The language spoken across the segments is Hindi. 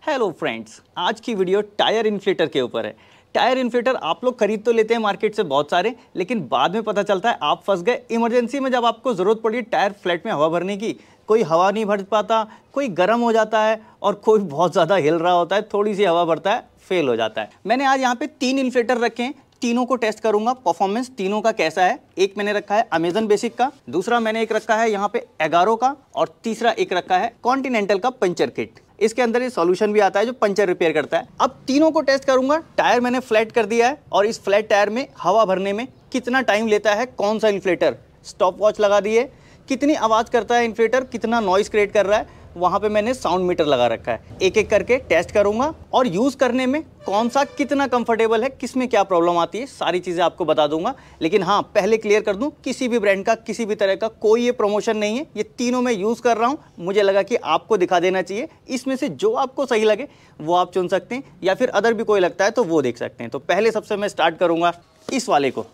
हेलो फ्रेंड्स, आज की वीडियो टायर इन्फ्लेटर के ऊपर है। टायर इन्फ्लेटर आप लोग खरीद तो लेते हैं मार्केट से बहुत सारे, लेकिन बाद में पता चलता है आप फंस गए। इमरजेंसी में जब आपको ज़रूरत पड़ी टायर फ्लैट में हवा भरने की, कोई हवा नहीं भर पाता, कोई गर्म हो जाता है और कोई बहुत ज़्यादा हिल रहा होता है, थोड़ी सी हवा भरता है, फेल हो जाता है। मैंने आज यहाँ पे 3 इन्फ्लेटर रखे हैं, तीनों को टेस्ट करूंगा, परफॉर्मेंस तीनों का कैसा है। एक मैंने रखा है अमेजन बेसिक का, दूसरा मैंने एक रखा है यहाँ पे एगारो का, और तीसरा एक रखा है कॉन्टिनेंटल का पंचर किट। इसके अंदर ये सॉल्यूशन भी आता है जो पंचर रिपेयर करता है। अब तीनों को टेस्ट करूंगा। टायर मैंने फ्लैट कर दिया है और इस फ्लैट टायर में हवा भरने में कितना टाइम लेता है, कौन सा इन्फ्लेटर, स्टॉप वॉच लगा दी है, कितनी आवाज़ करता है इन्फ्लेटर, कितना नॉइस क्रिएट कर रहा है, वहाँ पे मैंने साउंड मीटर लगा रखा है। एक एक करके टेस्ट करूंगा और यूज़ करने में कौन सा कितना कंफर्टेबल है, किस में क्या प्रॉब्लम आती है, सारी चीज़ें आपको बता दूंगा। लेकिन हाँ, पहले क्लियर कर दूं, किसी भी ब्रांड का, किसी भी तरह का कोई ये प्रमोशन नहीं है। ये तीनों मैं यूज़ कर रहा हूँ, मुझे लगा कि आपको दिखा देना चाहिए। इसमें से जो आपको सही लगे वो आप चुन सकते हैं, या फिर अदर भी कोई लगता है तो वो देख सकते हैं। तो पहले सबसे मैं स्टार्ट करूँगा इस वाले को।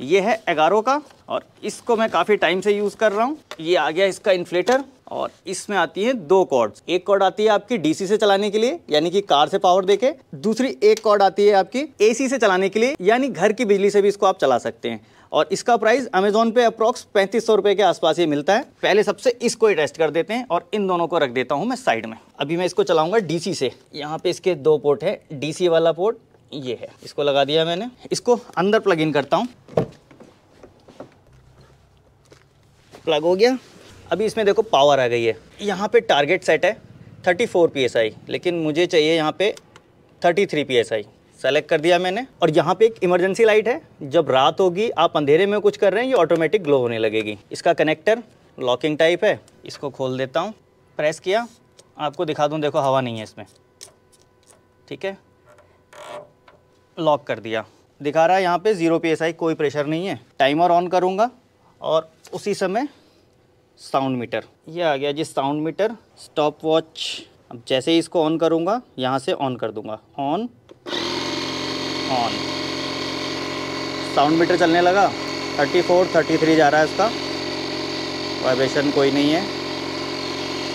ये है एगारो का और इसको मैं काफ़ी टाइम से यूज़ कर रहा हूँ। ये आ गया इसका इन्फ्लेटर और इसमें आती है 2 कॉर्ड्स। एक कॉर्ड आती है आपकी डीसी से चलाने के लिए, यानी कि कार से पावर देके, दूसरी एक कॉर्ड आती है आपकी एसी से चलाने के लिए, यानी घर की बिजली से भी इसको आप चला सकते हैं। और इसका प्राइस अमेजोन पे अप्रॉक्स 3500 रुपये के आसपास ये मिलता है। पहले सबसे इसको ही टेस्ट कर देते हैं और इन दोनों को रख देता हूँ मैं साइड में। अभी मैं इसको चलाऊँगा डीसी से। यहाँ पे इसके 2 पोर्ट है, डीसी वाला पोर्ट ये है, इसको लगा दिया मैंने। इसको अंदर प्लग इन करता हूँ, प्लग हो गया। अभी इसमें देखो पावर आ गई है। यहाँ पे टारगेट सेट है 34 PSI, लेकिन मुझे चाहिए यहाँ पे 33 PSI। सेलेक्ट कर दिया मैंने। और यहाँ पे एक इमरजेंसी लाइट है, जब रात होगी आप अंधेरे में कुछ कर रहे हैं ये ऑटोमेटिक ग्लो होने लगेगी। इसका कनेक्टर लॉकिंग टाइप है, इसको खोल देता हूँ, प्रेस किया, आपको दिखा दूँ, देखो हवा नहीं है इसमें, ठीक है। लॉक कर दिया, दिखा रहा है यहाँ पे 0 PSI, कोई प्रेशर नहीं है। टाइमर ऑन करूँगा और उसी समय साउंड मीटर, ये आ गया जी साउंड मीटर। स्टॉप वॉच, अब जैसे ही इसको ऑन करूँगा यहाँ से ऑन कर दूँगा, ऑन ऑन, साउंड मीटर चलने लगा। 34 33 जा रहा है इसका, वाइब्रेशन कोई नहीं है।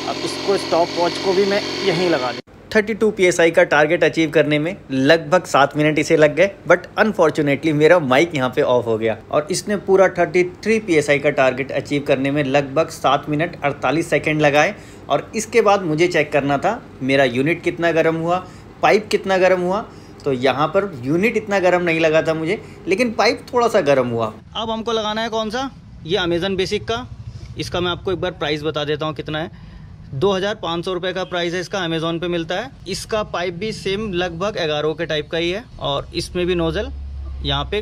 अब इसको स्टॉप वॉच को भी मैं यहीं लगा दूँ। 32 PSI का टारगेट अचीव करने में लगभग 7 मिनट इसे लग गए, बट अनफॉर्चुनेटली मेरा माइक यहाँ पे ऑफ हो गया और इसने पूरा 33 PSI का टारगेट अचीव करने में लगभग 7 मिनट 48 सेकेंड लगाए। और इसके बाद मुझे चेक करना था मेरा यूनिट कितना गर्म हुआ, पाइप कितना गर्म हुआ। तो यहाँ पर यूनिट इतना गर्म नहीं लगा था मुझे, लेकिन पाइप थोड़ा सा गर्म हुआ। अब हमको लगाना है कौन सा, ये अमेजन बेसिक का। इसका मैं आपको एक बार प्राइस बता देता हूँ कितना है। 2500 रुपये का प्राइस है इसका, अमेजोन पे मिलता है। इसका पाइप भी सेम लगभग एगारो के टाइप का ही है और इसमें भी नोजल यहाँ पे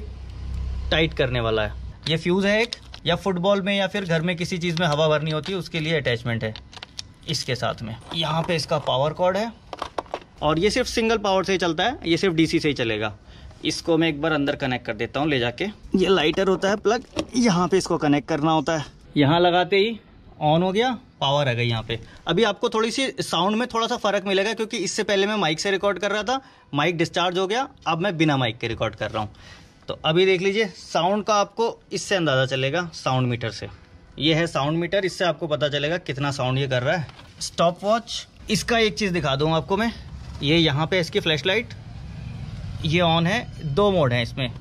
टाइट करने वाला है। ये फ्यूज़ है एक, या फुटबॉल में या फिर घर में किसी चीज़ में हवा भरनी होती है उसके लिए अटैचमेंट है इसके साथ में। यहाँ पे इसका पावर कॉर्ड है और ये सिर्फ सिंगल पावर से ही चलता है, ये सिर्फ डीसी से ही चलेगा। इसको मैं एक बार अंदर कनेक्ट कर देता हूँ ले जाके। ये लाइटर होता है प्लग, यहाँ पे इसको कनेक्ट करना होता है। यहाँ लगाते ही ऑन हो गया, पावर आ गई यहाँ पे। अभी आपको थोड़ी सी साउंड में थोड़ा सा फ़र्क मिलेगा, क्योंकि इससे पहले मैं माइक से रिकॉर्ड कर रहा था, माइक डिस्चार्ज हो गया, अब मैं बिना माइक के रिकॉर्ड कर रहा हूँ। तो अभी देख लीजिए साउंड का आपको इससे अंदाज़ा चलेगा, साउंड मीटर से। ये है साउंड मीटर, इससे आपको पता चलेगा कितना साउंड ये कर रहा है। स्टॉप वॉच, इसका एक चीज़ दिखा दूँ आपको मैं, ये यहाँ पर इसकी फ्लैश लाइट ये ऑन है। 2 मोड हैं इसमें,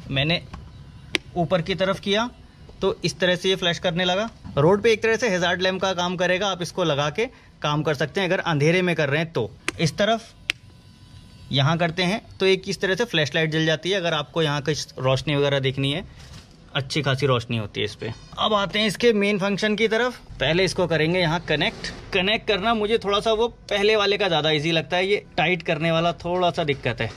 मैंने ऊपर की तरफ किया तो इस तरह से ये फ्लैश करने लगा। रोड पे एक तरह से हैजार्ड लैम्प का काम करेगा, आप इसको लगा के काम कर सकते हैं अगर अंधेरे में कर रहे हैं तो। इस तरफ यहाँ करते हैं तो एक इस तरह से फ्लैश लाइट जल जाती है, अगर आपको यहाँ की रोशनी वगैरह देखनी है, अच्छी खासी रोशनी होती है इस पर। अब आते हैं इसके मेन फंक्शन की तरफ। पहले इसको करेंगे यहाँ कनेक्ट करना मुझे थोड़ा सा वो पहले वाले का ज़्यादा ईजी लगता है, ये टाइट करने वाला थोड़ा सा दिक्कत है,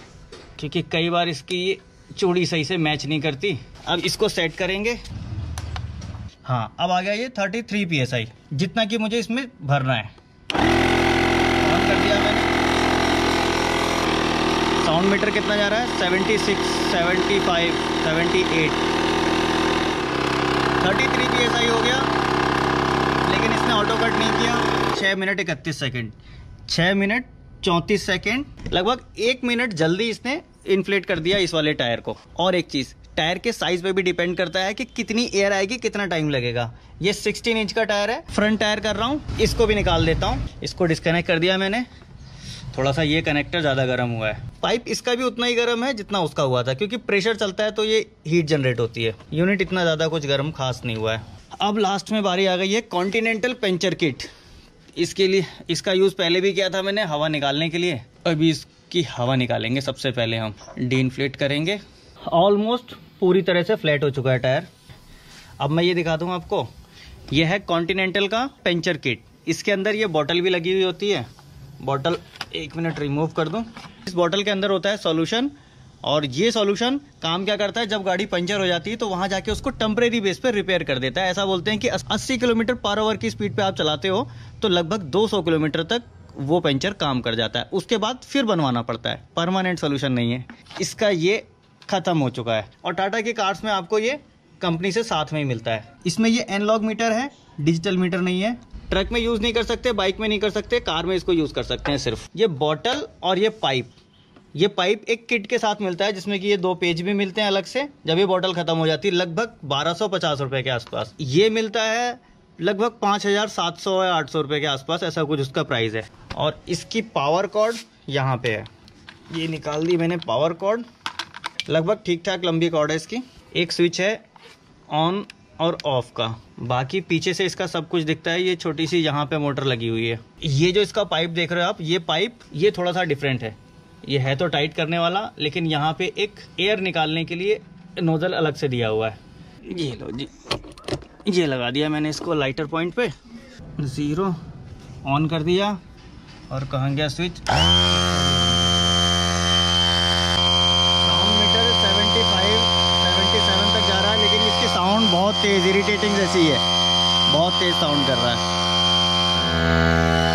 क्योंकि कई बार इसकी ये चूड़ी सही से मैच नहीं करती। अब इसको सेट करेंगे। हाँ, अब आ गया ये 33 PSI, जितना कि मुझे इसमें भरना है। ऑन कर दिया मैंने। साउंड मीटर कितना जा रहा है, 76 75 78 33 PSI हो गया, लेकिन इसने ऑटो कट नहीं किया। 6 मिनट 31 सेकेंड, 6 मिनट 34 सेकेंड, लगभग 1 मिनट जल्दी इसने इन्फ्लेट कर दिया इस वाले टायर को। और एक चीज़, टायर के साइज पे भी डिपेंड करता है कि कितनी एयर आएगी, कितना टाइम लगेगा। ये 16 इंच का टायर है, फ्रंट टायर कर रहा हूँ, इसको भी निकाल देता हूँ। इसको डिस्कनेक्ट कर दिया मैंने, थोड़ा सा ये कनेक्टर ज़्यादा गर्म हुआ है। पाइप इसका भी उतना ही गर्म है जितना उसका हुआ था, क्योंकि प्रेशर चलता है तो ये हीट जनरेट होती है। यूनिट इतना ज़्यादा कुछ गर्म खास नहीं हुआ है। अब लास्ट में बारी आ गई है कॉन्टिनेंटल पंचर किट। इसके लिए इसका यूज़ पहले भी किया था मैंने हवा निकालने के लिए। अभी इसकी हवा निकालेंगे। सबसे पहले हम डीइंफ्लेट करेंगे। ऑलमोस्ट पूरी तरह से फ्लैट हो चुका है टायर। अब मैं ये दिखा दूँ आपको, यह है कॉन्टिनेंटल का पंचर किट। इसके अंदर ये बॉटल भी लगी हुई होती है। बॉटल 1 मिनट रिमूव कर दूं। इस बॉटल के अंदर होता है सॉल्यूशन, और ये सॉल्यूशन काम क्या करता है, जब गाड़ी पंचर हो जाती है तो वहां जाके उसको टेम्परेरी बेस पे रिपेयर कर देता है। ऐसा बोलते हैं कि 80 किलोमीटर पर आवर की स्पीड पे आप चलाते हो तो लगभग 200 किलोमीटर तक वो पंचर काम कर जाता है। उसके बाद फिर बनवाना पड़ता है, परमानेंट सोल्यूशन नहीं है। इसका ये खत्म हो चुका है और टाटा की कार्स में आपको ये कंपनी से साथ में ही मिलता है। इसमें ये एनालॉग मीटर है, डिजिटल मीटर नहीं है। ट्रक में यूज़ नहीं कर सकते, बाइक में नहीं कर सकते, कार में इसको यूज़ कर सकते हैं सिर्फ। ये बॉटल और ये पाइप एक किट के साथ मिलता है, जिसमें कि ये 2 पेज भी मिलते हैं अलग से। जब ये बॉटल खत्म हो जाती है लगभग 1250 रुपये के आसपास। ये मिलता है लगभग 5700 या 800 रुपये के आसपास, ऐसा कुछ उसका प्राइस है। और इसकी पावर कॉर्ड यहाँ पे है, ये निकाल दी मैंने पावर कॉर्ड। लगभग ठीक ठाक लंबी कॉर्ड है इसकी। एक स्विच है ऑन और ऑफ का, बाकी पीछे से इसका सब कुछ दिखता है। ये छोटी सी यहाँ पे मोटर लगी हुई है। ये जो इसका पाइप देख रहे हो आप, ये पाइप ये थोड़ा सा डिफरेंट है। ये है तो टाइट करने वाला, लेकिन यहाँ पे एक एयर निकालने के लिए नोजल अलग से दिया हुआ है। ये लो जी, ये लगा दिया मैंने इसको लाइटर पॉइंट पे। 0 ऑन कर दिया और कहाँ गया स्विच। साउंड बहुत तेज, इरिटेटिंग जैसी है, बहुत तेज साउंड कर रहा है।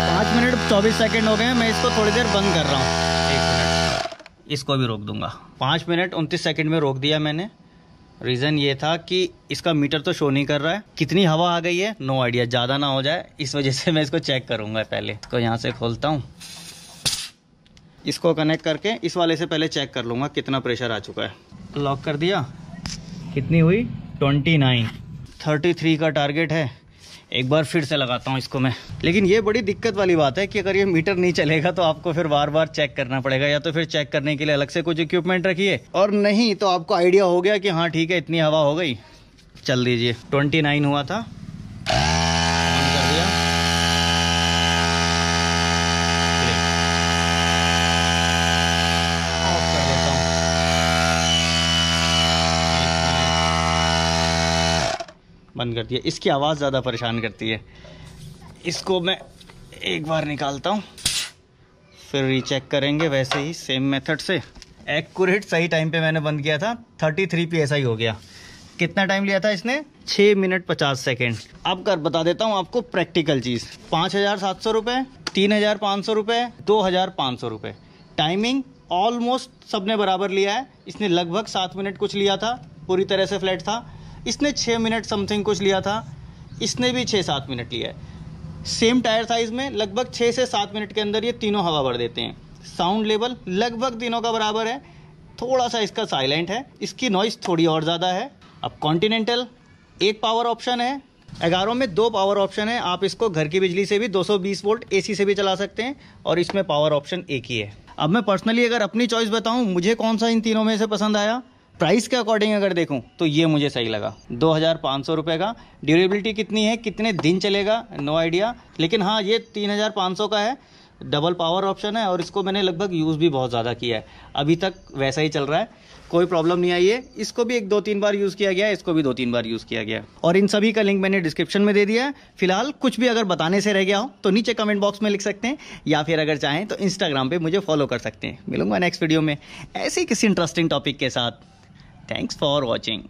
5 मिनट 24 सेकंड हो गए हैं। मैं इसको थोड़ी देर बंद कर रहा हूँ। 1 मिनट, इसको भी रोक दूंगा। 5 मिनट 29 सेकंड में रोक दिया मैंने। रीज़न ये था कि इसका मीटर तो शो नहीं कर रहा है। कितनी हवा आ गई है नो आइडिया, ज़्यादा ना हो जाए इस वजह से मैं इसको चेक करूँगा। पहले इसको यहाँ से खोलता हूँ, इसको कनेक्ट करके इस वाले से पहले चेक कर लूँगा कितना प्रेशर आ चुका है। लॉक कर दिया। कितनी हुई 29। 33 का टारगेट है। एक बार फिर से लगाता हूँ इसको मैं। लेकिन ये बड़ी दिक्कत वाली बात है कि अगर ये मीटर नहीं चलेगा तो आपको फिर बार बार चेक करना पड़ेगा, या तो फिर चेक करने के लिए अलग से कुछ इक्विपमेंट रखिए, और नहीं तो आपको आइडिया हो गया कि हाँ ठीक है इतनी हवा हो गई, चल दीजिए। 29 हुआ था, ऑन कर दिया। ऑफ कर देता हूँ। बंद कर दिया। इसकी आवाज़ ज़्यादा परेशान करती है। इसको मैं एक बार निकालता हूँ, फिर रीचेक करेंगे वैसे ही सेम मेथड से। एक्यूरेट सही टाइम पे मैंने बंद किया था। 33 PSI हो गया। कितना टाइम लिया था इसने? 6 मिनट 50 सेकेंड। अब कर बता देता हूँ आपको प्रैक्टिकल चीज़। 5700 रुपये, 3500 रुपये, 2500 रुपये। टाइमिंग ऑलमोस्ट सबने बराबर लिया है। इसने लगभग 7 मिनट कुछ लिया था, पूरी तरह से फ्लैट था। इसने 6 मिनट समथिंग कुछ लिया था, इसने भी 6-7 मिनट लिया है। सेम टायर साइज़ में लगभग 6 से 7 मिनट के अंदर ये तीनों हवा भर देते हैं। साउंड लेवल लगभग तीनों का बराबर है। थोड़ा सा इसका साइलेंट है, इसकी नॉइस थोड़ी और ज़्यादा है। अब कॉन्टिनेंटल एक पावर ऑप्शन है, 11 में 2 पावर ऑप्शन है। आप इसको घर की बिजली से भी 220 वोल्ट AC से भी चला सकते हैं, और इसमें पावर ऑप्शन एक ही है। अब मैं पर्सनली अगर अपनी चॉइस बताऊँ, मुझे कौन सा इन तीनों में से पसंद आया, प्राइस के अकॉर्डिंग अगर देखूं तो ये मुझे सही लगा। 2500 रुपये का। ड्यूरेबिलिटी कितनी है, कितने दिन चलेगा, नो आइडिया। लेकिन हाँ, ये 3500 का है, डबल पावर ऑप्शन है, और इसको मैंने लगभग यूज़ भी बहुत ज़्यादा किया है। अभी तक वैसा ही चल रहा है, कोई प्रॉब्लम नहीं आई है। इसको भी 1-2-3 बार यूज़ किया गया है, इसको भी 2-3 बार यूज़ किया गया है, और इन सभी का लिंक मैंने डिस्क्रिप्शन में दे दिया है। फिलहाल कुछ भी अगर बताने से रह गया हो तो नीचे कमेंट बॉक्स में लिख सकते हैं, या फिर अगर चाहें तो इंस्टाग्राम पे मुझे फॉलो कर सकते हैं। मिलूंगा नेक्स्ट वीडियो में ऐसे किसी इंटरेस्टिंग टॉपिक के साथ। Thanks for watching.